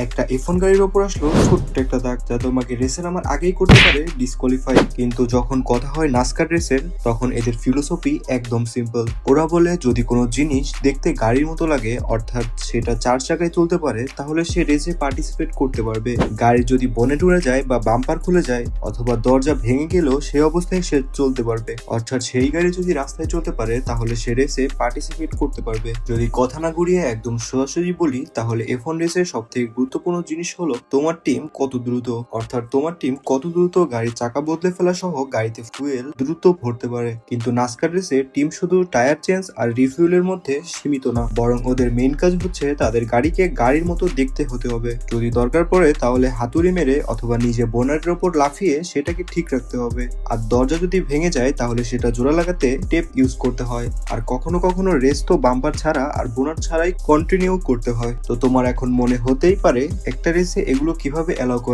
একটা F1 গাড়ির ওপর আসলো ছোট্ট একটা দাগ, যা তোমাকে রেসের আমার আগেই করতে পারে ডিসকোয়ালিফাই। কিন্তু যখন কথা হয় নাসকার রেসের, তখন এদের ফিলোসফি একদম সিম্পল। ওরা বলে যদি কোনো জিনিস দেখতে গাড়ির মতো লাগে, অর্থাৎ সেটা 4 চাকায় চলতে পারে, তাহলে সে রেসে পার্টিসিপেট করতে পারবে। গাড়ির যদি বনেট উড়ে যায় বা বাম্পার খুলে যায় অথবা দরজা ভেঙে গেলেও সেই অবস্থায় সে চলতে পারবে। অর্থাৎ সেই গাড়ি যদি রাস্তায় চলতে পারে তাহলে সে রেসে পার্টিসিপেট করতে পারবে। যদি কথা না ঘুরিয়ে একদম সোজাসুজি বলি, তাহলে F1 রেসের সব থেকে গুরুত্বপূর্ণ জিনিস হলো তোমার টিম কত দ্রুত, অর্থাৎ তোমার টিম কত দ্রুত গাড়ির চাকা বদলে ফেলা সহ গাড়িতে ফুয়েল দ্রুত ভরতে পারে। কিন্তু নাসকার রেসে টিম শুধু টায়ার চেঞ্জ আর রিফুয়েলের মধ্যে সীমিত না, বরং ওদের মেইন কাজ হচ্ছে তাদের গাড়িকে গাড়ির মতো দেখতে হতে হবে। যদি দরকার পড়ে তাহলে হাতুড়ি মেরে অথবা নিজে বোনারের ওপর লাফিয়ে সেটাকে ঠিক রাখতে হবে। আর দরজা যদি ভেঙে যায় তাহলে সেটা জোড়া লাগাতে টেপ ইউজ করতে হয়। আর কখনো কখনো রেস তো বাম্পার ছাড়া আর বোনার ছাড়াই কন্টিনিউ করতে হয়। তো তোমার এখন মনে হতেই পারে একটা রেসে এগুলো কিভাবে অ্যালাউ করে।